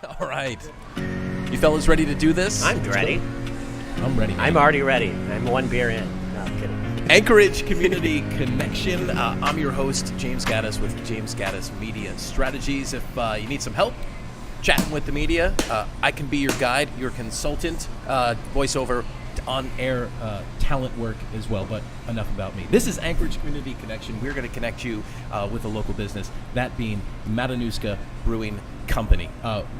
All right. You fellas ready to do this? I'm ready. I'm ready. Man. I'm already ready. I'm one beer in. No, I'm kidding. Anchorage Community Connection. I'm your host, James Gaddis with James Gaddis Media Strategies. If you need some help chatting with the media, I can be your guide, your consultant, voiceover, on-air talent work as well, but enough about me. This is Anchorage Community Connection. We're going to connect you with a local business, that being Matanuska Brewing Company.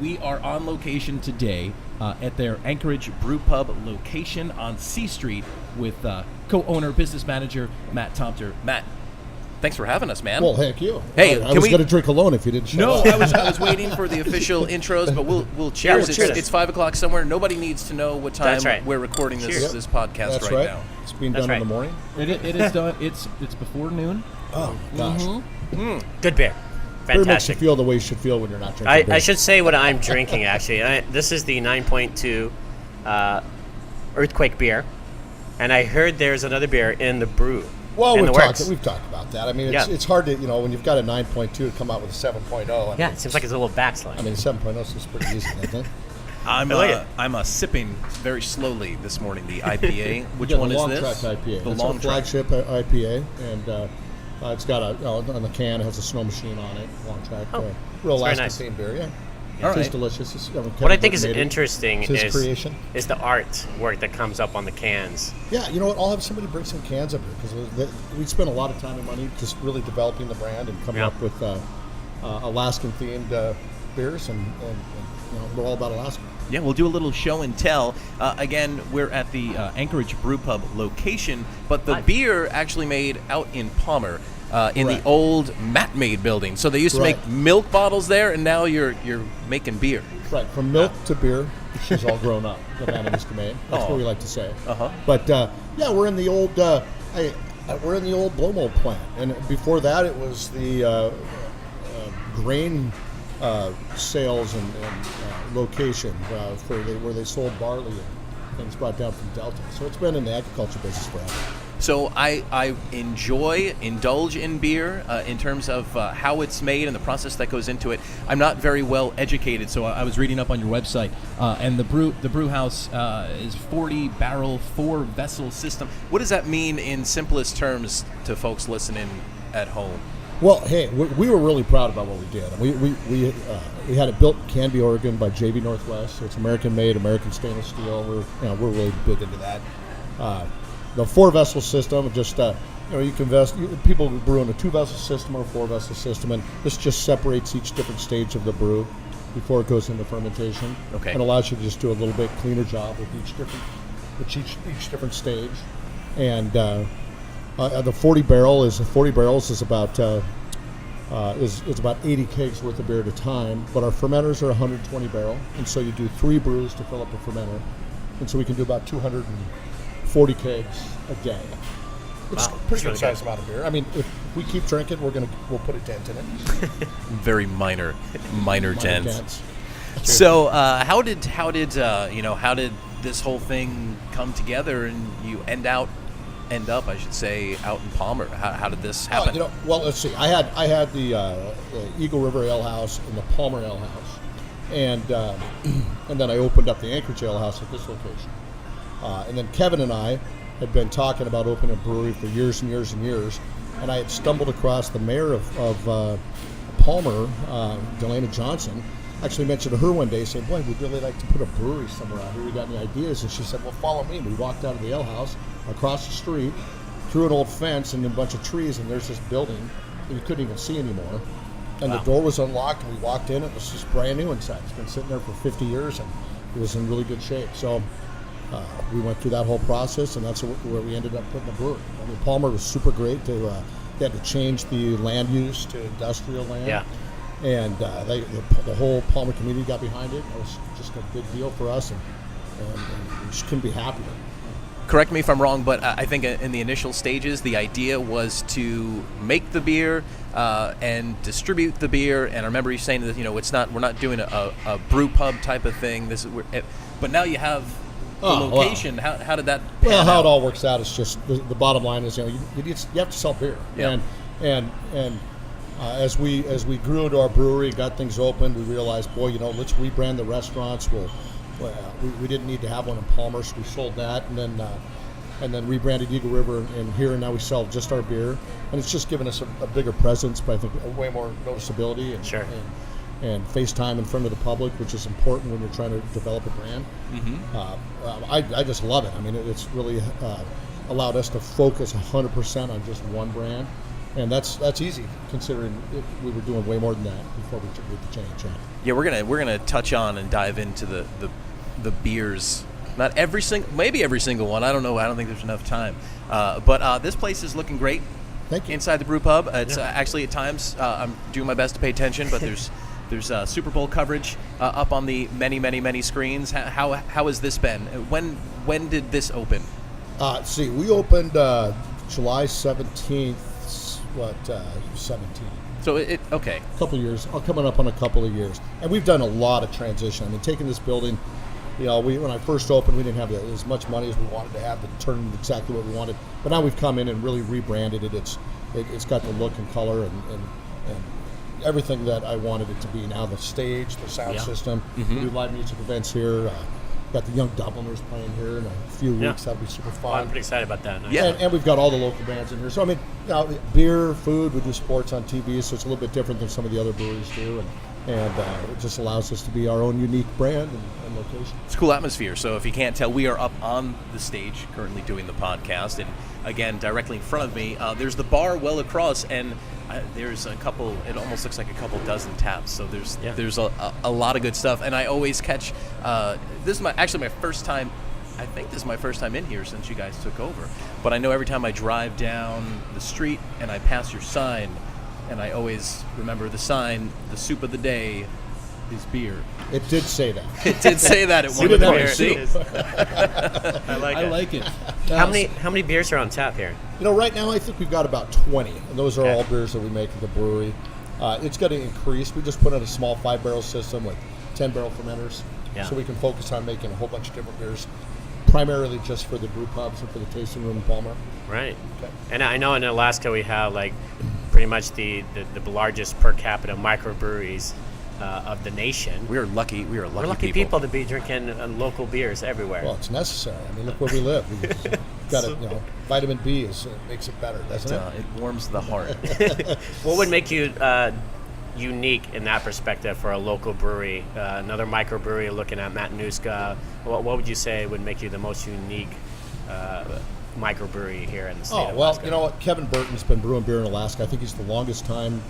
We are on location today at their Anchorage Brew Pub location on C Street with co-owner, business manager, Matt Tomter. Matt, thanks for having us, man. Well, heck you. Hey, I was going to drink alone if you didn't show up. No, I was waiting for the official intros, but we'll cheers. Yeah, we'll it's 5 o'clock somewhere. Nobody needs to know what time we're recording this podcast That's right now. It's being done in the morning. It is done. It's before noon. Oh, gosh. Good beer. Beer makes you Fantastic. feel the way you should feel when you're not drinking beer. I should say what I'm drinking, actually. This is the 9.2 Earthquake beer. And I heard there's another beer in the brew. Well, in we've the works. talked about that. I mean, it's hard to, when you've got a 9.2 to come out with a 7.0. Yeah, it seems like it's a little backslide. I mean, 7.0 is pretty easy, I think. I'm sipping very slowly this morning the IPA. Which one is this? Long Track IPA. The It's Long our Track flagship IPA, and it's got on the can it has a snow machine on it. Long Track, real very Alaska nice. theme beer. Yeah, All it tastes right. delicious. What I think is interesting It's his creation. is the artwork that comes up on the cans. Yeah, you know what? I'll have somebody bring some cans up here because we spent a lot of time and money just really developing the brand and coming up with Alaskan-themed beers, and we're all about Alaska. Yeah, we'll do a little show and tell. Again, we're at the Anchorage Brew Pub location, but the beer actually made out in Palmer in the old Matt Made building. So they used to make milk bottles there, and now you're making beer. Right, from milk to beer, she's all grown up. The Matanuska Maid. That's what we like to say. But we're in the old we're in the old blow mold plant, and before that, it was the grain sales and location where they sold barley and things brought down from Delta. So it's been in the agriculture business forever. So I indulge in beer in terms of how it's made and the process that goes into it. I'm not very well educated, so I was reading up on your website, and the brew house is 40-barrel, 4-vessel system. What does that mean in simplest terms to folks listening at home? Well, hey, we were really proud about what we did. We had it built in Canby, Oregon by JB Northwest. So it's American made, American stainless steel. We're really big into that. The 4-vessel system, just you can people brew in a 2-vessel system or a 4-vessel system, and this just separates each different stage of the brew before it goes into fermentation. Okay. And allows you to just do a little bit cleaner job with each different stage. And the 40 barrels is about is about 80 kegs worth of beer at a time, but our fermenters are 120 barrel, and so you do 3 brews to fill up a fermenter, and so we can do about 240 kegs a day. It's a pretty good size amount of beer. I mean, if we keep drinking, we'll put a dent in it. Very minor dents. So how did this whole thing come together, and you end up, I should say, out in Palmer? How did this happen? Well, let's see. I had the Eagle River Ale House and the Palmer Ale House, and then I opened up the Anchorage Ale House at this location. And then Kevin and I had been talking about opening a brewery for years and years and years, and I had stumbled across the mayor of Palmer, Delana Johnson. Actually mentioned to her one day, saying, "Boy, we'd really like to put a brewery somewhere out here. We got any ideas?" And she said, "Well, follow me." And we walked out of the ale house, across the street, through an old fence and a bunch of trees, and there's this building that you couldn't even see anymore. And the door was unlocked, and we walked in. It was just brand new inside. It's been sitting there for 50 years, and it was in really good shape. So we went through that whole process, and that's where we ended up putting the brewery. I mean, Palmer was super great. They had to change the land use to industrial land. Yeah. And the whole Palmer community got behind it. It was just a big deal for us, and we just couldn't be happier. Correct me if I'm wrong, but I think in the initial stages, the idea was to make the beer and distribute the beer. And I remember you saying that we're not doing a brew pub type of thing. But now you have the location. Wow. How did that? Well, how it all works out is just the bottom line is you have to sell beer. Yeah. And As we grew into our brewery, got things open, we realized, boy, let's rebrand the restaurants. We didn't need to have one in Palmer, so we sold that, and then rebranded Eagle River and here, and now we sell just our beer, and it's just given us a bigger presence, but I think way more noticeability and Sure. and face time in front of the public, which is important when you're trying to develop a brand. I just love it. I mean, it's really allowed us to focus 100% on just one brand. And that's easy, considering we were doing way more than that before we made the change. Yeah, we're gonna touch on and dive into the beers. Not maybe every single one. I don't know. I don't think there's enough time. But this place is looking great. Thank you. Inside the brew pub, it's actually at times I'm doing my best to pay attention, but there's Super Bowl coverage up on the many screens. How has this been? When did this open? We opened July 17th. 17. So okay. A couple of years. Coming up on a couple of years, and we've done a lot of transition. I mean, taking this building, when I first opened, we didn't have as much money as we wanted to have to turn exactly what we wanted. But now we've come in and really rebranded it. It's got the look and color and everything that I wanted it to be. Now the stage, the sound system, we do live music events here. Got the Young Dubliners playing here in a few weeks. That'll be super fun. Well, I'm pretty excited about that. Nice. Yeah, and we've got all the local bands in here. So I mean, beer, food. We do sports on TV, so it's a little bit different than some of the other breweries do, and it just allows us to be our own unique brand and location. It's a cool atmosphere. So if you can't tell, we are up on the stage currently doing the podcast, and again, directly in front of me, there's the bar well across, and there's a couple. It almost looks like a couple dozen taps. So there's a lot of good stuff, and I always catch. This is my first time. I think this is my first time in here since you guys took over. But I know every time I drive down the street and I pass your sign, and I always remember the sign. The soup of the day is beer. It did say that. It did say that at one didn't have point. a soup. I like it. How many beers are on tap here? Right now I think we've got about 20, and those are all beers that we make at the brewery. It's going to increase. We just put in a small 5-barrel system with 10-barrel fermenters, so we can focus on making a whole bunch of different beers, primarily just for the brew pubs and for the tasting room in Palmer. Right. Okay. And I know in Alaska we have pretty much the largest per capita microbreweries of the nation. We're lucky. We're lucky people to be drinking local beers everywhere. Well, it's necessary. I mean, look where we live. We've got vitamin B makes it better, doesn't it? It warms the heart. What would make you unique in that perspective for a local brewery? Another microbrewery looking at Matanuska. What would you say would make you the most unique microbrewery here in the state of Alaska? You know what? Kevin Burton's been brewing beer in Alaska. I think he's the longest time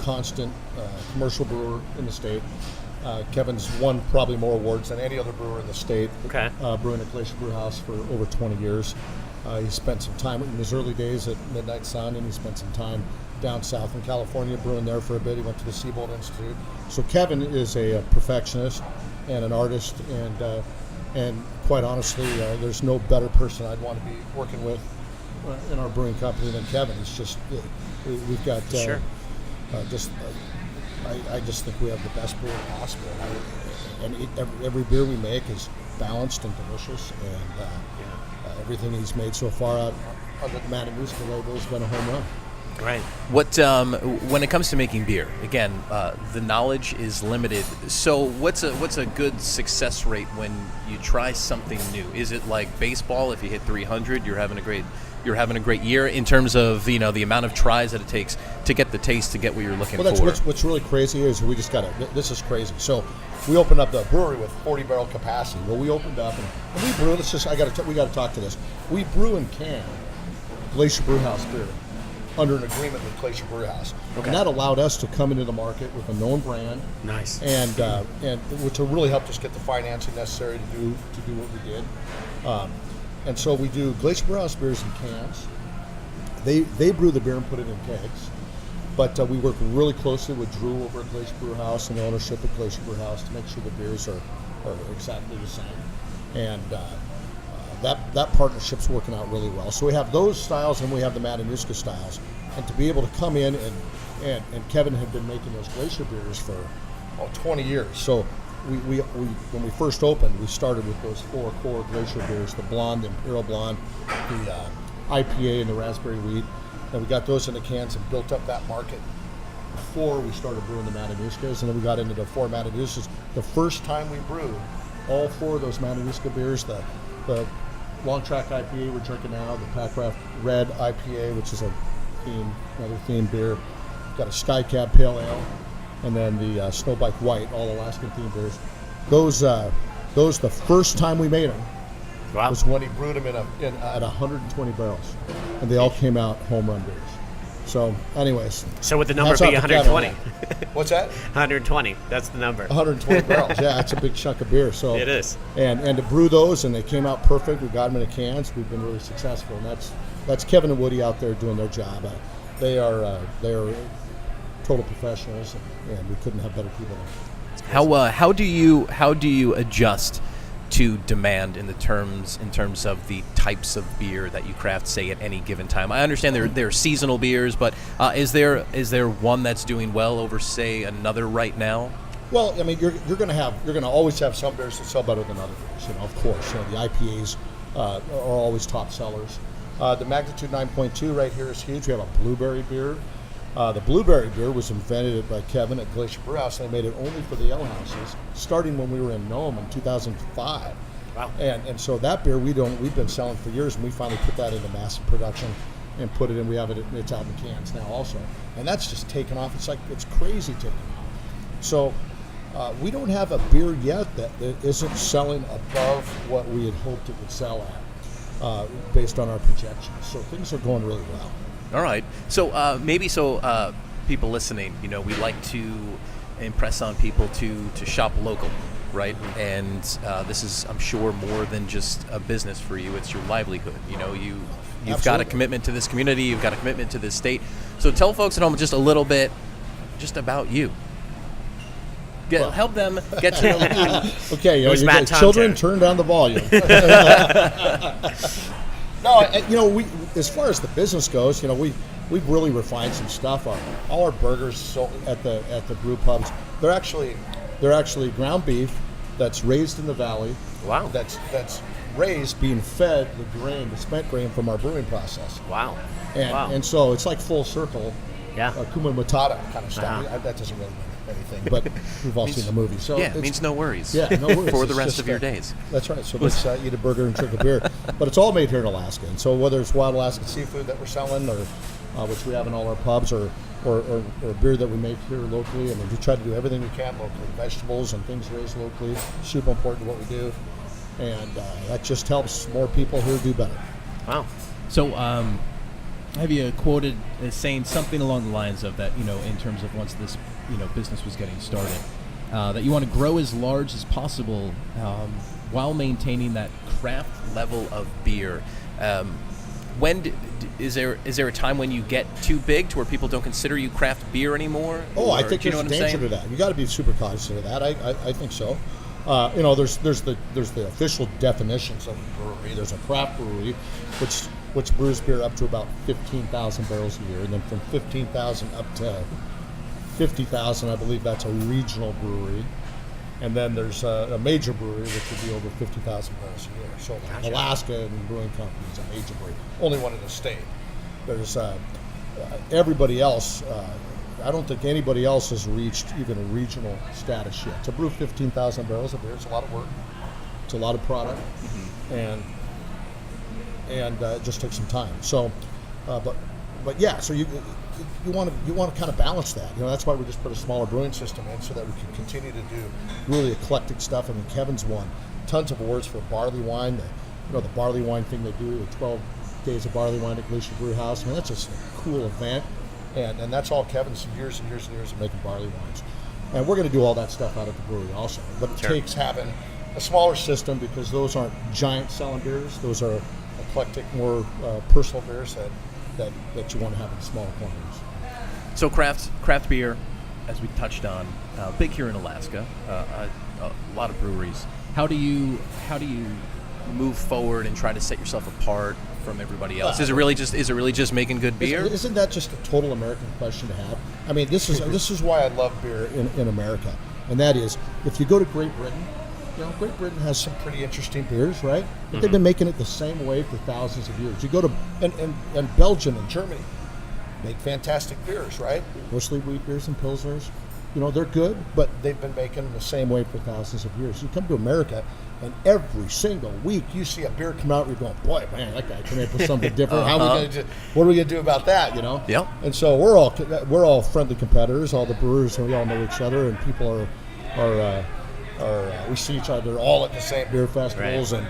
constant commercial brewer in the state. Kevin's won probably more awards than any other brewer in the state. Okay. Brewing at Glacier Brew House for over 20 years. He spent some time in his early days at Midnight Sun, and he spent some time down south in California brewing there for a bit. He went to the Seabold Institute. So Kevin is a perfectionist and an artist, and quite honestly, there's no better person I'd want to be working with in our brewing company than Kevin. It's just we've got Sure. I just think we have the best beer possible, and every beer we make is balanced and delicious, and everything he's made so far out under the Matanuska label has been a home run. Right. What when it comes to making beer, again, the knowledge is limited. So what's a good success rate when you try something new? Is it like baseball? If you hit 300, you're having a great year in terms of the amount of tries that it takes to get the taste, to get what you're looking for. What's really crazy is we just this is crazy. So we opened up the brewery with 40-barrel capacity. Well, we opened up and we brew. We got to talk to this. We brew and can Glacier Brew House beer under an agreement with Glacier Brew House, and that allowed us to come into the market with a known brand. Nice. And which really helped us get the financing necessary to do what we did. And so we do Glacier Brew House beers in cans. They brew the beer and put it in kegs. But we work really closely with Drew over at Glacier Brew House and the ownership of Glacier Brew House to make sure the beers are exactly the same. And that partnership's working out really well. So we have those styles and we have the Matanuska styles. And to be able to come in and Kevin had been making those Glacier beers for 20 years. So we when we first opened, we started with those 4 core Glacier beers: the blonde, the imperial blonde, the IPA, and the raspberry wheat. and we got those in the cans and built up that market before we started brewing the Matanuskas, and then we got into the 4 Matanuskas. The first time we brewed all 4 of those Matanuska beers, the Long Track IPA we're drinking now, the Packraft Red IPA, which is another themed beer, got a Sky Cab Pale Ale, and then the Snowbike White, all Alaskan themed beers. Those the first time we made them was when he brewed them at 120 barrels, and they all came out home run beers. So, anyways. So would the number be 120? What's that? 120. That's the number. 120 barrels. Yeah, that's a big chunk of beer. So it is. And to brew those, and they came out perfect. We got them in the cans. We've been really successful, and that's Kevin and Woody out there doing their job. They are total professionals, and we couldn't have better people. How do you adjust to demand in terms of the types of beer that you craft, say, at any given time? I understand there are seasonal beers, but is there one that's doing well over, say, another right now? Well, I mean, you're going to always have some beers that sell better than other beers. Of course, the IPAs are always top sellers. The Magnitude 9.2 right here is huge. We have a blueberry beer. The blueberry beer was invented by Kevin at Glacier Brew House, and they made it only for the ale houses, starting when we were in Nome in 2005. Wow! And so that beer we've been selling for years, and we finally put that into massive production and put it in. We have it; it's out in cans now also, and that's just taken off. It's crazy taking off. So we don't have a beer yet that isn't selling above what we had hoped it would sell at, based on our projections. So things are going really well. All right. So people listening, we like to impress on people to shop local, right? And this is, I'm sure, more than just a business for you. It's your livelihood. You've got a commitment to this community. You've got a commitment to this state. So tell folks at home just a little bit just about you. Help them get to know you. Okay, children, turn down the volume. No, we, as far as the business goes, we've really refined some stuff. All our burgers sold at the brew pubs, they're actually ground beef that's raised in the valley. Wow. That's raised, being fed the spent grain from our brewing process. Wow. And so it's like full circle. Yeah. Kuma Matata kind of stuff. Uh-huh. That doesn't really mean anything, but we've all seen the movie. So it means no worries. Yeah, no worries. For the rest of your days. That's right. So let's eat a burger and drink a beer. But it's all made here in Alaska. And so whether it's wild Alaskan seafood that we're selling, or which we have in all our pubs, or beer that we make here locally, we try to do everything we can locally. Vegetables and things raised locally, super important to what we do. And that just helps more people here do better. Wow. So have you quoted as saying something along the lines of that, in terms of once this, business was getting started, that you want to grow as large as possible while maintaining that craft level of beer. Is there a time when you get too big to where people don't consider you craft beer anymore? I think there's a danger to that. You got to be super cognizant of that. I think so. There's the official definitions of a brewery. There's a craft brewery, which brews beer up to about 15,000 barrels a year, and then from 15,000 up to 50,000, I believe that's a regional brewery. And then there's a major brewery, which would be over 50,000 barrels a year. So Gotcha. Alaska Brewing Company is a major brewery, only one in the state. There's everybody else. I don't think anybody else has reached even a regional status yet. To brew 15,000 barrels of beer, it's a lot of work. It's a lot of product, and it just takes some time. So, but yeah. So you want to kind of balance that. That's why we just put a smaller brewing system in, so that we can continue to do really eclectic stuff. I mean, Kevin's won tons of awards for barley wine. The barley wine thing they do, the 12 days of barley wine at Glacier Brew House. I mean, that's just a cool event. And that's all Kevin's years and years and years of making barley wines. And we're going to do all that stuff out at the brewery also. But it takes having a smaller system, because those aren't giant selling beers. Those are eclectic, more personal beers that you want to have in smaller quantities. So craft beer, as we touched on, big here in Alaska. A lot of breweries. How do you move forward and try to set yourself apart from everybody else? Is it really just making good beer? Isn't that just a total American question to have? I mean, this is why I love beer in America, and that is, if you go to Great Britain, Great Britain has some pretty interesting beers, right? But they've been making it the same way for thousands of years. You go to and Belgium and Germany, make fantastic beers, right? Mostly wheat beers and pilsners. You know, they're good, but they've been making them the same way for thousands of years. You come to America, and every single week you see a beer come out, and you're going, boy, man, that guy came up with something different. How are we gonna what are we going to do about that, you know? Yep. And so we're all friendly competitors, all the brewers, and we all know each other, and people are we see each other all at the same beer festivals, and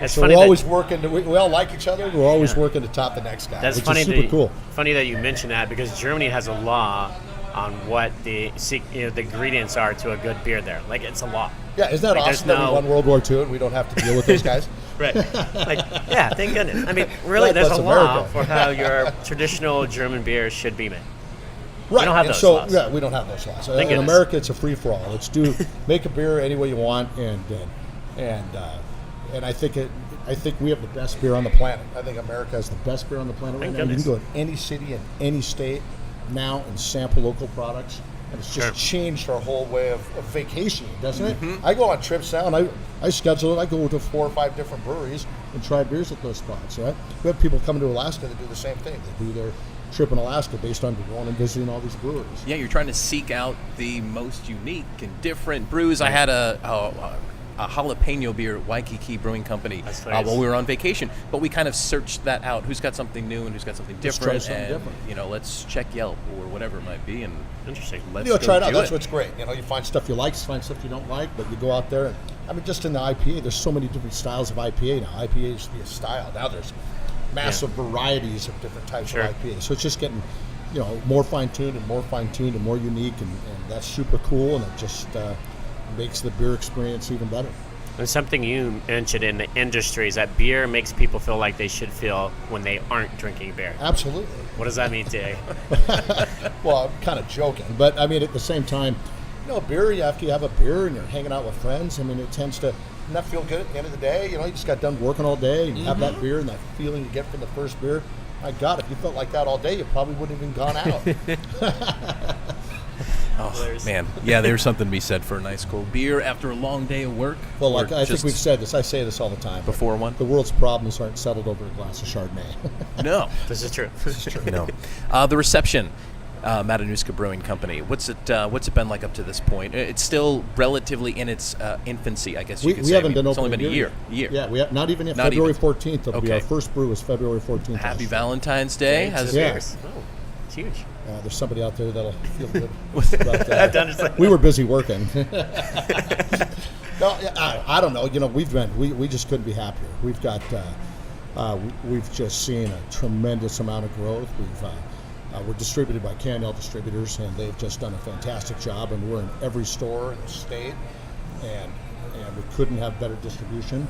It's so funny we're always working. We all like each other. We're always working to top the next guy. That's which funny. is super cool. Funny that you mention that, because Germany has a law on what the ingredients are to a good beer there. Like, it's a law. Yeah, isn't that like, awesome that we won World War II and we don't have to deal with those guys? Right. Like, yeah, thank goodness. I mean, really, there's a law America. for how your traditional German beer should be made. Right. We don't have and those so, laws. Yeah, we don't have those laws. In goodness. America, it's a free for all. It's make a beer any way you want, and I think we have the best beer on the planet. I think America has the best beer on the planet right now. You can go in any city in any state now and sample local products, and it's just changed our whole way of vacationing, doesn't it? I go on trips now, and I schedule it. I go to 4 or 5 different breweries and try beers at those spots. Right? We have people coming to Alaska that do the same thing. They do their trip in Alaska based on going and visiting all these breweries. Yeah, you're trying to seek out the most unique and different brews. I had a jalapeno beer at Waikiki Brewing Company while we were on vacation, but we kind of searched that out. Who's got something new and who's got something different? Let's try something different. You know, let's check Yelp or whatever it might be, and interesting. Let's try it out. That's what's great. You know, you find stuff you like, you find stuff you don't like, but you go out there and I mean, just in the IPA, there's so many different styles of IPA now. IPA used to be a style. Now there's massive varieties of different types of IPA. So it's just getting, you know, more fine-tuned and more fine-tuned and more unique, and that's super cool, and it just makes the beer experience even better. And something you mentioned in the industry is that beer makes people feel like they should feel when they aren't drinking beer. Absolutely. What does that mean to you? Well, I'm kind of joking, but I mean, at the same time, you know, beer, after you have a beer and you're hanging out with friends, I mean, it tends to not feel good at the end of the day. You know, you just got done working all day, and you have that beer and that feeling you get from the first beer. My God, if you felt like that all day, you probably wouldn't have even gone out. Oh, man. Yeah, there's something to be said for a nice cold beer after a long day of work. Well, like I think we've said this. I say this all the time. Before one? The world's problems aren't settled over a glass of Chardonnay. No. This is true. No. The reception, Matanuska Brewing Company, what's it been like up to this point? It's still relatively in its infancy, I guess you could say. We haven't been It's open only been a year. Yeah, we have, not even yet. February 14th. It'll be our first brew is February 14th. Happy Valentine's Day. Yes. Oh, it's huge. There's somebody out there that'll feel good about that. We were busy working. No, I don't know. You know, we just couldn't be happier. We've got we've just seen a tremendous amount of growth. We're distributed by Cannell Distributors, and they've just done a fantastic job. And we're in every store in the state, and we couldn't have better distribution.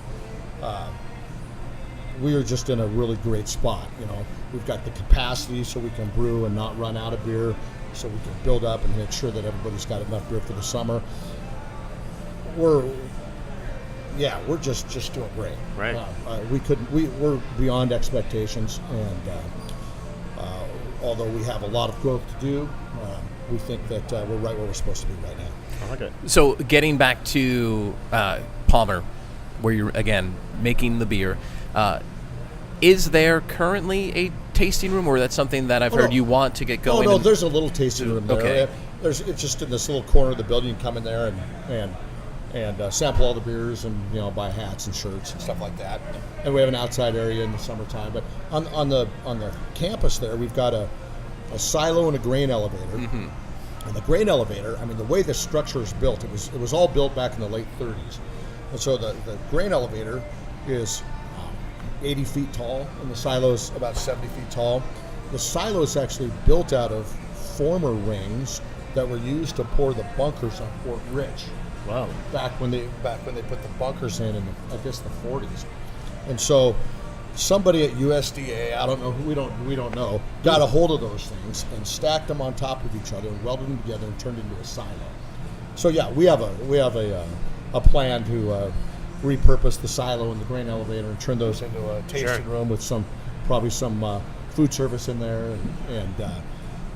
We are just in a really great spot. You know, we've got the capacity so we can brew and not run out of beer, so we can build up and make sure that everybody's got enough beer for the summer. We're just doing great. Right. We're beyond expectations, and although we have a lot of growth to do, we think that we're right where we're supposed to be right now. I like it. So getting back to Palmer, where you're again making the beer. Is there currently a tasting room, or that's something that I've heard you want to get going? No, there's a little tasting room there. Okay. It's just in this little corner of the building. You can come in there and sample all the beers and, you know, buy hats and shirts and stuff like that. And we have an outside area in the summertime. But on the campus there, we've got a silo and a grain elevator. Mm-hmm. And the grain elevator, I mean, the way the structure is built, it was all built back in the late 30s. And so the grain elevator is 80 feet tall, and the silo's about 70 feet tall. The silo is actually built out of former rings that were used to pour the bunkers on Fort Rich. Wow! Back when they put the bunkers in I guess the 40s, and so somebody at USDA, I don't know, we don't know, got a hold of those things and stacked them on top of each other and welded them together and turned into a silo. So yeah, we have a plan to repurpose the silo and the grain elevator and turn those into a tasting room with probably some food service in there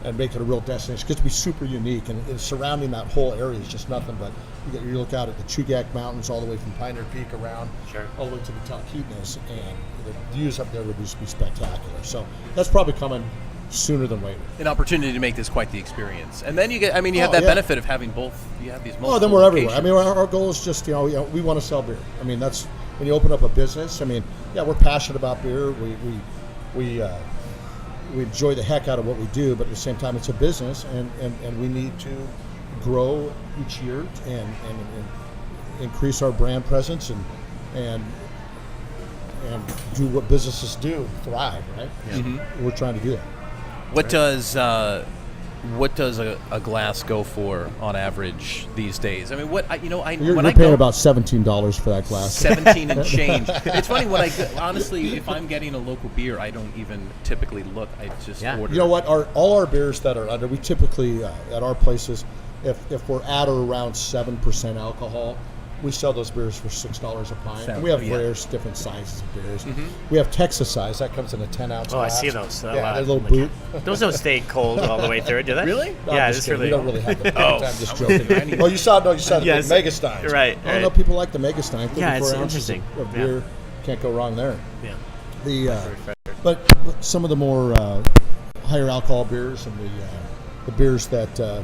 and make it a real destination. It's going to be super unique, and surrounding that whole area is just nothing but you look out at the Chugach Mountains all the way from Pioneer Peak around, all the way to the Talkeetnas, and the views up there would just be spectacular. So that's probably coming sooner than later. An opportunity to make this quite the experience. And then you get, you have that benefit of having both. You have these multiple Oh, then we're everywhere. locations. Our goal is just, we want to sell beer. That's when you open up a business. We're passionate about beer. We enjoy the heck out of what we do, but at the same time, it's a business, and we need to grow each year and increase our brand presence and do what businesses do, thrive, right? Yeah. Mm-hmm. We're trying to do that. What does a glass go for on average these days? You're when paying I go about $17 for that glass. 17 and change. It's funny honestly, if I'm getting a local beer, I don't even typically look. I just order. You know what? All our beers that are under, we typically at our places, if we're at or around 7% alcohol, we sell those beers for $6 a pint. And we have various different sizes of beers. We have Texas size that comes in a 10-ounce. Oh, glass. I see those. Yeah, they're a little boot. Those don't stay cold all the way through, do they? Really? No, Yeah, I'm it's just kidding. really. We don't really have them. Oh. I'm just joking. You saw the Yes. Mega Steins. Right, I right. know people like the Mega Stein. Yeah, it's 34 ounces interesting. of beer. Can't go wrong there. Yeah. But some of the more higher alcohol beers and the beers that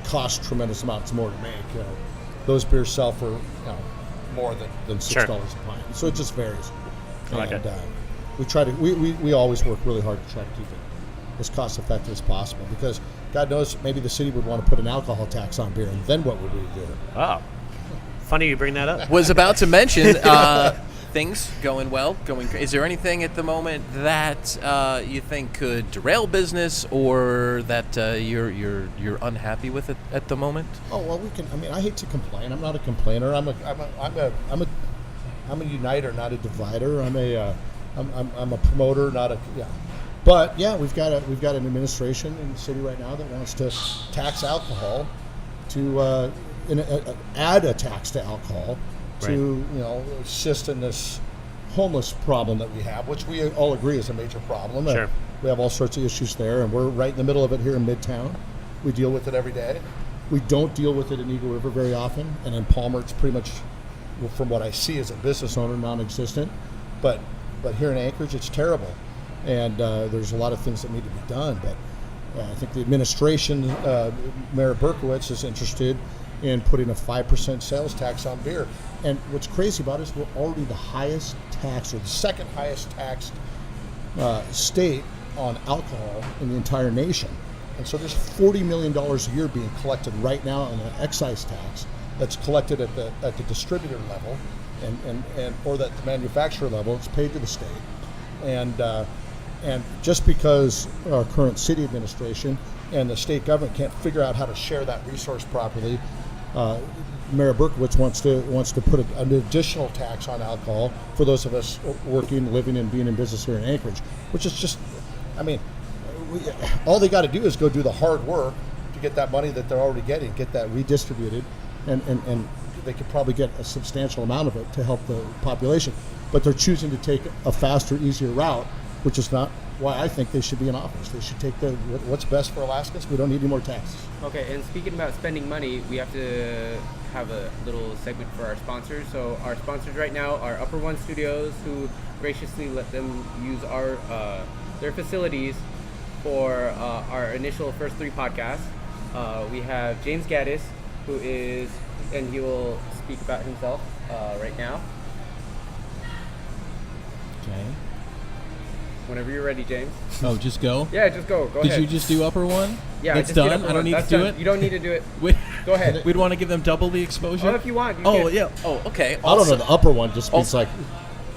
cost tremendous amounts more to make, those beers sell for more than $6 a pint. So it just varies. I like it. We try to we always work really hard to try to keep it as cost effective as possible, because God knows maybe the city would want to put an alcohol tax on beer, and then what would we do? Oh, funny you bring that up. Was about to mention things going well. Is there anything at the moment that you think could derail business, or that you're unhappy with it at the moment? Oh well, we can. I hate to complain. I'm not a complainer. I'm a uniter, not a divider. I'm a promoter, not a But yeah, we've got an administration in the city right now that wants to tax alcohol, to add a tax to alcohol, to assist in this homeless problem that we have, which we all agree is a major problem. Sure. We have all sorts of issues there, and we're right in the middle of it here in Midtown. We deal with it every day. We don't deal with it in Eagle River very often, and in Palmer it's pretty much, from what I see as a business owner, non-existent. But here in Anchorage it's terrible, and there's a lot of things that need to be done. But I think the administration, Mayor Berkowitz, is interested in putting a 5% sales tax on beer. And what's crazy about it is we're already the highest tax, or the second highest taxed state on alcohol in the entire nation. And so there's $40 million a year being collected right now on an excise tax that's collected at the distributor level, and or at the manufacturer level. It's paid to the state, and just because our current city administration and the state government can't figure out how to share that resource properly, Mayor Berkowitz wants to put an additional tax on alcohol for those of us working, living, and being in business here in Anchorage, which is just, all they got to do is go do the hard work to get that money that they're already getting, get that redistributed, and they could probably get a substantial amount of it to help the population. But they're choosing to take a faster, easier route, which is not why I think they should be in office. They should take what's best for Alaskans. We don't need any more taxes. Okay, and speaking about spending money, we have to have a little segment for our sponsors. So our sponsors right now are Upper One Studios, who graciously let them use their facilities for our initial first 3 podcasts. We have James Gaddis, and he will speak about himself right now. Okay. Whenever you're ready, James. Oh, just go? Yeah, just go. Go ahead. Did you just do upper one? Yeah, it's just did done? upper I don't one. need That's to do done. it? You don't need to do it. Go ahead. We'd want to give them double the exposure? Oh, if you want. You Oh, can. yeah. Oh, okay. I don't know. The upper one just speaks like.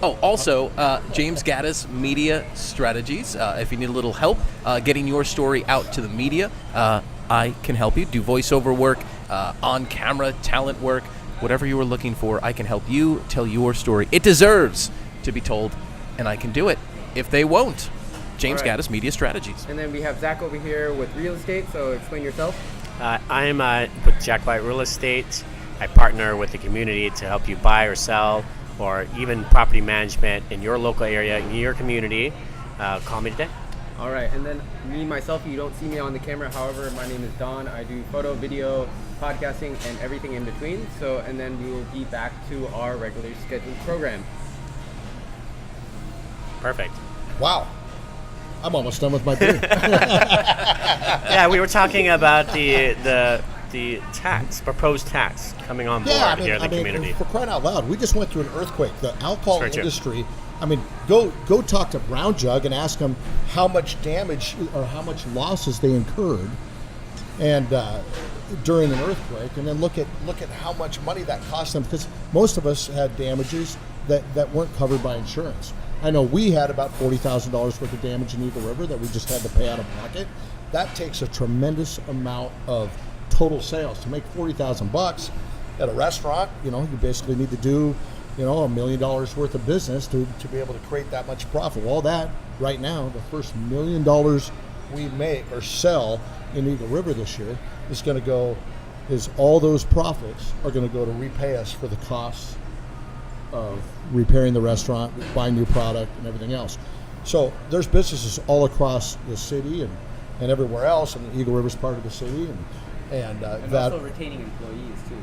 Oh, also, James Gaddis Media Strategies. If you need a little help getting your story out to the media, I can help you. Do voiceover work, on-camera talent work, whatever you are looking for. I can help you tell your story. It deserves to be told, and I can do it. If they won't, James Gaddis Media Strategies. And then we have Zach over here with real estate. So explain yourself. I'm with Jack White Real Estate. I partner with the community to help you buy or sell, or even property management in your local area, in your community. Call me today. All right, and then me, myself, you don't see me on the camera. However, my name is Don. I do photo, video, podcasting, and everything in between. So, and then we will be back to our regularly scheduled program. Perfect. Wow. I'm almost done with my beer. Yeah, we were talking about the proposed tax coming on board here in the community. For crying out loud, we just went through an earthquake. The alcohol That's very industry. I mean, go talk to Brown Jug and ask them how much damage or how much losses they incurred, and during an earthquake, and then look at how much money that cost them, because most of us had damages that weren't covered by insurance. I know we had about $40,000 worth of damage in Eagle River that we just had to pay out of pocket. That takes a tremendous amount of total sales. To make $40,000 at a restaurant, you basically need to do, $1 million worth of business to be able to create that much profit. Well, that right now, the first $1 million we make or sell in Eagle River this year is all those profits are going to go to repay us for the costs of repairing the restaurant, buying new product, and everything else. So there's businesses all across the city and everywhere else, and Eagle River's part of the city, and that. Also retaining employees too.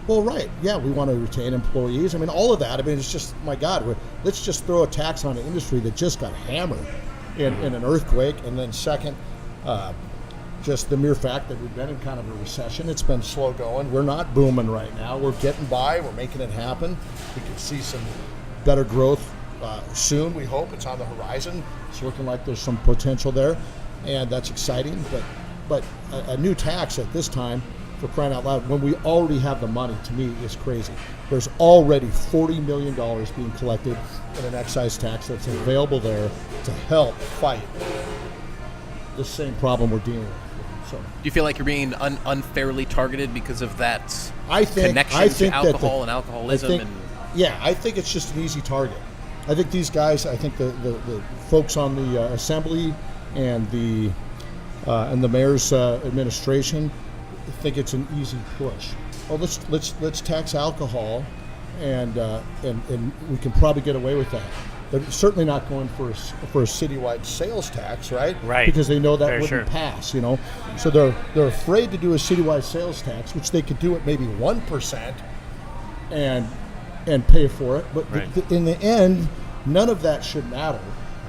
Well, right, yeah, we want to retain employees. I mean, all of that. I mean, it's just, my God, let's just throw a tax on an industry that just got hammered in an earthquake, and then second, just the mere fact that we've been in kind of a recession. It's been slow going. We're not booming right now. We're getting by. We're making it happen. We can see some better growth soon, we hope. It's on the horizon. It's looking like there's some potential there, and that's exciting. But a new tax at this time, for crying out loud, when we already have the money, to me, is crazy. There's already $40 million being collected in an excise tax that's available there to help fight the same problem we're dealing with. So, Do you feel like you're being unfairly targeted because of that connection to that alcohol and alcoholism? I think it's just an easy target. I think these guys, the folks on the assembly and the mayor's administration think it's an easy push. Well, let's tax alcohol, and we can probably get away with that. They're certainly not going for a citywide sales tax, right? Right. Because they know that Very wouldn't sure. pass, So they're afraid to do a citywide sales tax, which they could do at maybe 1%, and pay for it. But Right. in the end, none of that should matter,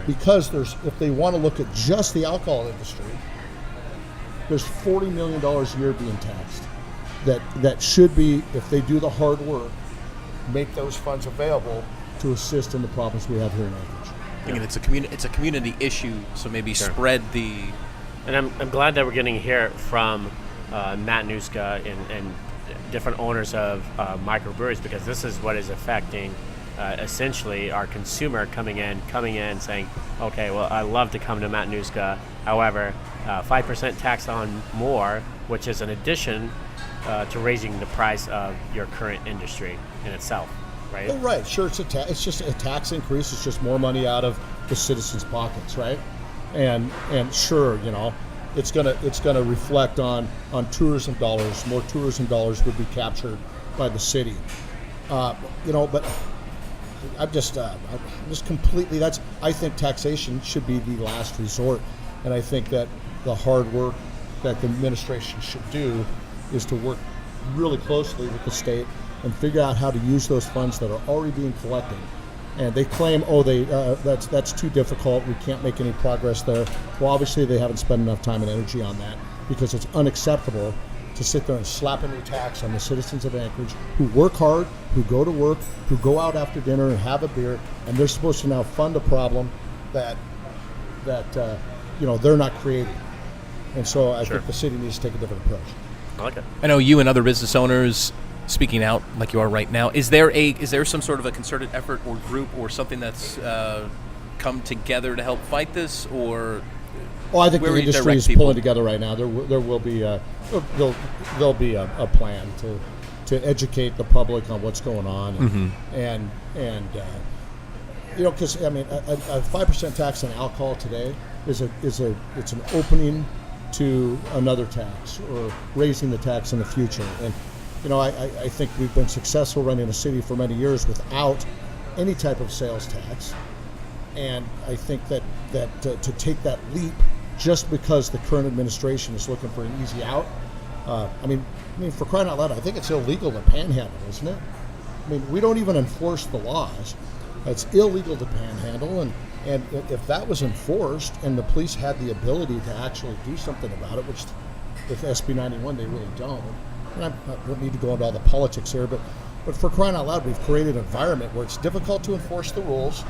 because if they want to look at just the alcohol industry, there's $40 million a year being taxed. That should be, if they do the hard work, make those funds available to assist in the problems we have here in Anchorage. Thinking it's a community issue, so maybe Sure. spread the. And I'm glad that we're getting to hear from Matanuska and different owners of microbreweries, because this is what is affecting essentially our consumer coming in saying, okay, well, I love to come to Matanuska. However, 5% tax on more, which is an addition to raising the price of your current industry in itself, right? Oh, right. Sure, it's just a tax increase. It's just more money out of the citizens' pockets, right? And sure, it's gonna reflect on tourism dollars. More tourism dollars would be captured by the city, but I'm just completely. I think taxation should be the last resort, and I think that the hard work that the administration should do is to work really closely with the state and figure out how to use those funds that are already being collected. And they claim, that's too difficult. We can't make any progress there. Well, obviously they haven't spent enough time and energy on that, because it's unacceptable to sit there and slap a new tax on the citizens of Anchorage who work hard, who go to work, who go out after dinner and have a beer, and they're supposed to now fund a problem that they're not creating. And so I think the city needs to take a different approach. I like it. I know you and other business owners speaking out like you are right now. Is there some sort of a concerted effort or group or something that's come together to help fight this, or? Well, I think Where the will you industry direct is people? pulling together right now. There will be there'll be a plan to educate the public on what's going on, and because I mean a 5% tax on alcohol today it's an opening to another tax or raising the tax in the future. And I think we've been successful running a city for many years without any type of sales tax, and I think that to take that leap just because the current administration is looking for an easy out. I mean, for crying out loud, I think it's illegal to panhandle, isn't it? I mean, we don't even enforce the laws. It's illegal to panhandle, And if that was enforced and the police had the ability to actually do something about it, which with SB 91 they really don't, and I don't need to go into all the politics here, but for crying out loud, we've created an environment where it's difficult to enforce the rules,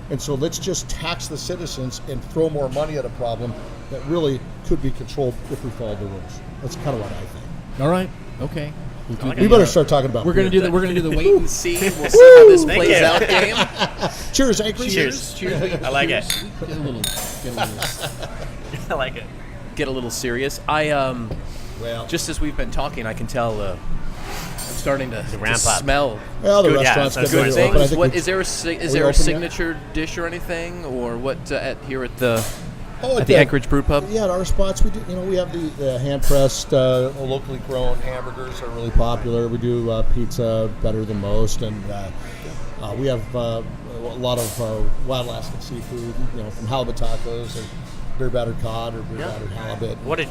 and so let's just tax the citizens and throw more money at a problem that really could be controlled if we followed the rules. That's kind of what I think. All right. Okay. We better start talking about. We're gonna do the wait and see. We'll see how this plays out game. Cheers, Anchorage. Cheers. I like it. Get a little. I like it. Get a little serious. Well, Just as we've been talking, I can tell I'm starting to ramp up. smell well, the Good, yeah, restaurant's that's getting good good ready to open. I things. think What we- is there? Is there a open yet? signature dish or anything, or what here at the at the Anchorage Brew Pub? Yeah, at our spots, we do. We have the hand pressed, locally grown hamburgers are really popular. We do pizza better than most, and we have a lot of wild Alaskan seafood. From halibut tacos and beer battered cod or beer battered halibut. What I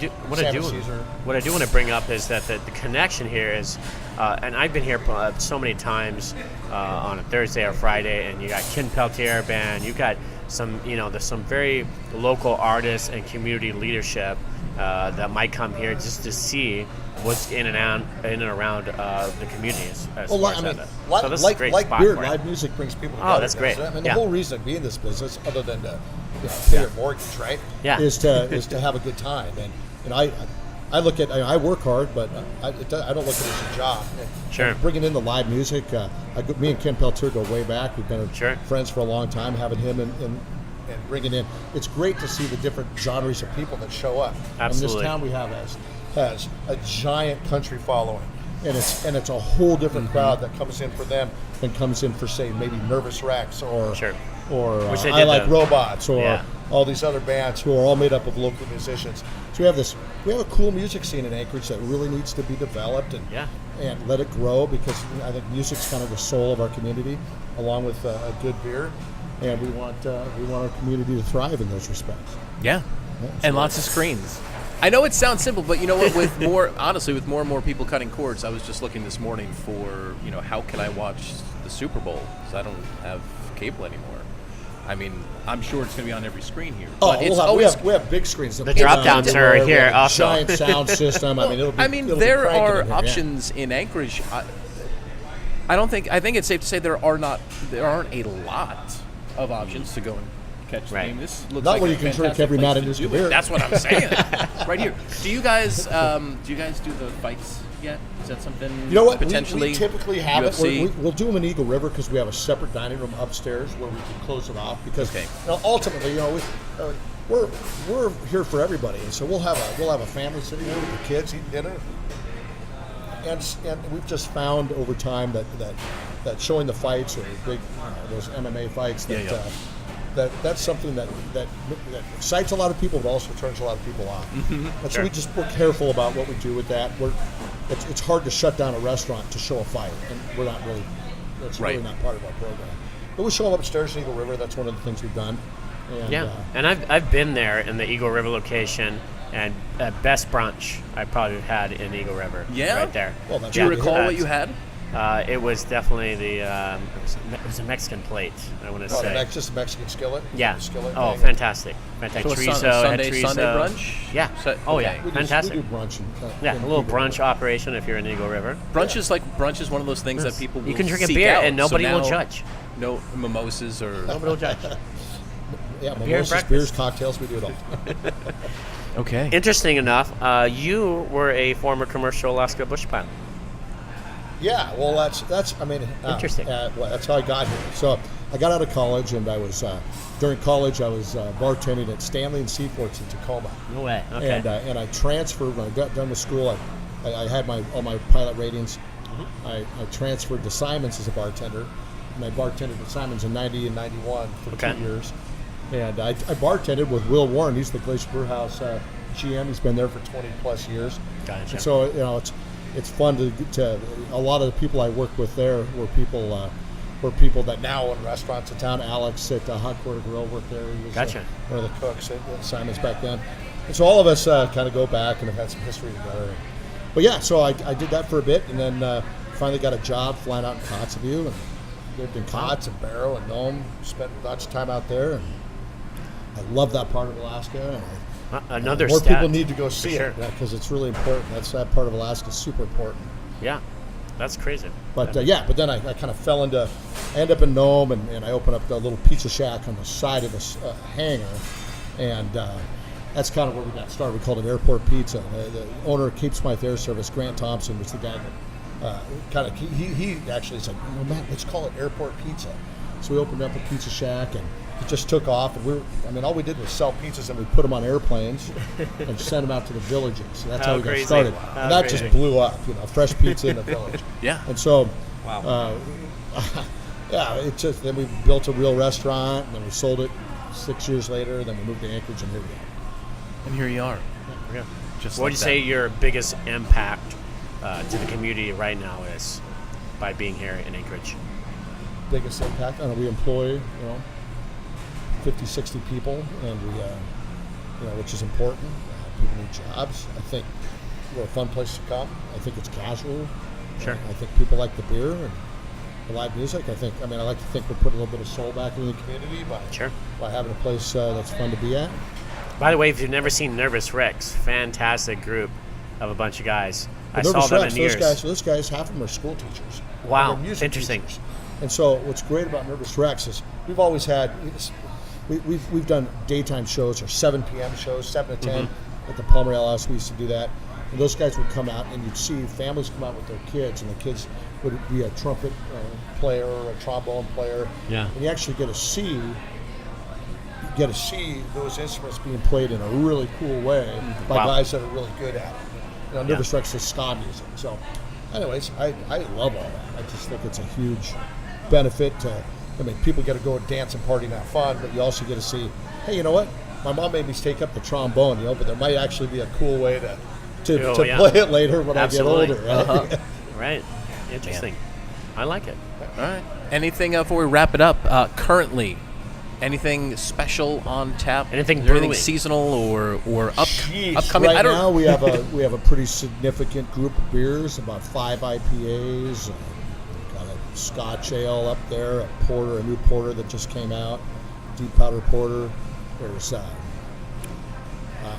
do want to bring up is that the connection here is, and I've been here so many times on a Thursday or Friday, and you got Ken Peltier Band, you got some, there's some very local artists and community leadership that might come here just to see what's in and around the communities. So this is a great like spot beer, for it. live music brings people together. Oh, that's great. So, the Yeah. whole reason to be in this business, other than to pay your mortgage, right? Yeah. Is to have a good time. And I look at I work hard, but I don't look at it as a job. Sure. Bringing in the live music, me and Ken Peltier go way back. We've been friends for a long time. Having him and bringing in, it's great to see the different genres of people that show up. Absolutely. And this town we have has a giant country following, and it's a whole different crowd that comes in for them than comes in for, say, maybe Nervous Rex or Which they I did Like the- Robots or Yeah. all these other bands who are all made up of local musicians. So we have a cool music scene in Anchorage that really needs to be developed and let it grow, because I think music's kind of the soul of our community, along with a good beer, and we want our community to thrive in those respects. Yeah, and lots of screens. I know it sounds simple, but you know what? With more and more people cutting cords, I was just looking this morning for how can I watch the Super Bowl, because I don't have cable anymore. I mean, I'm sure it's going to be on every screen here. Oh, But we have big screens. The drop-downs are here also. Giant sound system. It'll be there cranking are in here, options in Anchorage. I think it's safe to say there aren't a lot of options to go and catch the game. This looks Not like where a you can fantastic drink every place to Matanuska do it. beer. That's what I'm saying. Right here. Do you guys do the fights yet? Is that something? You know what? Potentially, we typically have UFC? it. We'll do them in Eagle River because we have a separate dining room upstairs where we can close it off. Because ultimately, we're here for everybody, and so we'll have a family sitting there with the kids eating dinner. And we've just found over time that showing the fights or big those MMA fights that's something that excites a lot of people, but also turns a lot of people off. And so we're careful about what we do with that. It's hard to shut down a restaurant to show a fight, and we're not really. That's really not part of our program. But we show them upstairs in Eagle River. That's one of the things we've done. And, and I've been there in the Eagle River location, and best brunch I probably had in Eagle River. Yeah? Right there. Well, that's Do you recall what you had? It was definitely it was a Mexican plate, I want to say. Just a Mexican skillet. Yeah. Skillet Oh, thing. fantastic. So Sunday brunch? Yeah. Okay. Fantastic. We do brunch. A little brunch operation if you're in Eagle River. Brunch is one of those things that people will You can drink a seek beer out. and nobody So will now, judge. No mimosas or Nobody will judge. Yeah, Beer and mimosas, breakfast. beers, cocktails, we do it all. Okay. Interesting enough, you were a former commercial Alaska bush pilot. Yeah, well, that's Interesting. That's how I got here. So I got out of college, and I was during college I was bartending at Stanley and Seaforts in Tacoma. No way. Okay. And I transferred when I got done with school. I had all my pilot ratings. Mm-hmm. I transferred to Simon's as a bartender, and I bartended at Simon's in '90 and '91 for 2 years. And I bartended with Will Warren. He's the Glacier Brew House GM. He's been there for 20 plus years. Gotcha. And so it's fun to a lot of the people I worked with there were people that now own restaurants in town. Alex at Hot Quarter Grill worked there. He was one of the cooks at Simon's back then. And so all of us kind of go back and have had some history together. But yeah, so I did that for a bit, and then finally got a job flying out in Kotzebue, and lived in Kotz and Barrow and Nome. Spent lots of time out there, I love that part of Alaska. Another more stat, people need to go see sure. it because it's really important. That part of Alaska is super important. Yeah, that's crazy. But but then I kind of I ended up in Nome, and I opened up the little pizza shack on the side of this hangar, and that's kind of where we got started. We called it Airport Pizza. The owner of Cape Smythe Air Service, Grant Thompson, was the guy that he actually said, Matt, let's call it Airport Pizza. So we opened up a pizza shack, and it just took off. And all we did was sell pizzas, and we put them on airplanes and send them out to the villages. So that's how we got started. And that just blew up, fresh pizza in the village. Yeah. And so, Wow. then we built a real restaurant, and then we sold it 6 years later. Then we moved to Anchorage, and here we are. And here you are. Yeah. Just What would you say your biggest impact to the community right now is by being here in Anchorage? Biggest impact? I don't know, we employ, 50, 60 people, and we, which is important. People need jobs. I think we're a fun place to come. I think it's casual. Sure. I think people like the beer and the live music. I like to think we're putting a little bit of soul back into the community by having a place that's fun to be at. By the way, if you've never seen Nervous Rex, fantastic group of a bunch of guys. I saw them in years. Those guys, half of them are school teachers. Wow, They're music interesting. teachers. And so what's great about Nervous Rex is we've always had, we've done daytime shows or 7 p.m. shows, 7 to 10 at the Palmer Ale House. We used to do that. And those guys would come out, and you'd see families come out with their kids, and the kids would be a trumpet player or a trombone player. Yeah. And you actually get to see those instruments being played in a really cool way by guys that are really good at it. Nervous Rex is ska music. So, anyways, I love all that. I just think it's a huge benefit to. People get to go dance and party and have fun, but you also get to see, hey, you know what? My mom made me take up the trombone, but there might actually be a cool way to play it later when Absolutely. I get older. Right? Right. Interesting. I like it. All right. Anything before we wrap it up? Currently, anything special on tap? Anything Is there brewing? anything seasonal or upcoming? Right now we have a pretty significant group of beers, about 5 IPAs. Got a Scotch ale up there, a new porter that just came out, deep powder porter. There's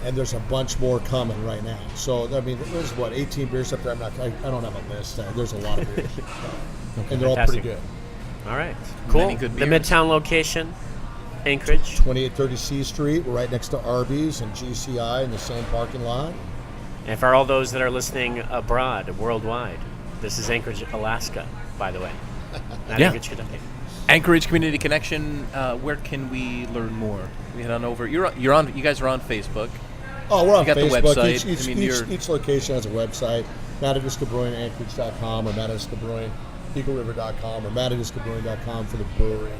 and there's a bunch more coming right now. So there's 18 beers up there. I don't have a list. There's a lot of beers, and they're all pretty good. All right, cool. Many good The beers. Midtown location, Anchorage. 2830 C Street. We're right next to Arby's and GCI in the same parking lot. And for all those that are listening abroad, worldwide, this is Anchorage, Alaska, by the way. Not Yeah. Anchorage, Kentucky. Anchorage Community Connection. Where can we learn more? We head on over. You guys are on Facebook. Oh, we're on You got the Facebook. website. Each location has a website. Matanuska Brewing, Anchorage.com, or Matanuska Brewing, EagleRiver.com, or MatanuskaBrewing.com for the brewery.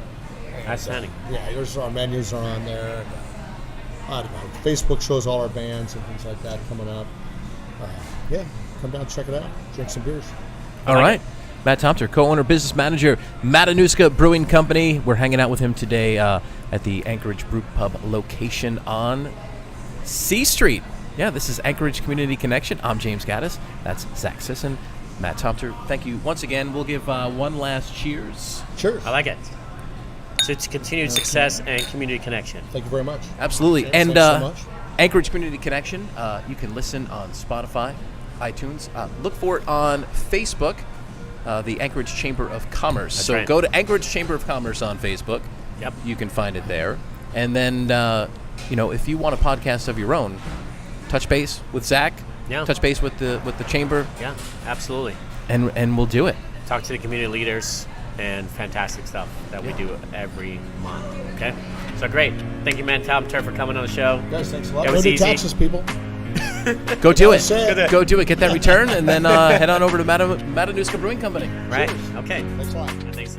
Outstanding. Yeah, our menus are on there. And, I don't know. Facebook shows all our bands and things like that coming up. Come down, check it out, drink some beers. All right. Matt Tomter, co-owner, business manager, Matanuska Brewing Company. We're hanging out with him today at the Anchorage Brew Pub location on C Street. Yeah, this is Anchorage Community Connection. I'm James Gaddis. That's Zach Sisson, Matt Tomter. Thank you once again. We'll give one last cheers. Cheers. I like it. So it's continued success and community connection. Thank you very much. Absolutely. Thanks And so much. Anchorage Community Connection, you can listen on Spotify, iTunes. Look for it on Facebook, the Anchorage Chamber of Commerce. That's so right. go to Anchorage Chamber of Commerce on Facebook. Yep. You can find it there. And then, if you want a podcast of your own, touch base with Zach. Yeah. Touch base with the chamber, Yeah, absolutely. and we'll do it. Talk to the community leaders and fantastic stuff that we do every month. Okay? So great. Thank you, Matt Tomter, for coming on the show. Guys, thanks a lot. It was Go do easy. taxes, people. Go do it. Say it. Go do it. Get that return, and then head on over to Matanuska Brewing Company. Right? Okay. Thanks a lot. Thanks,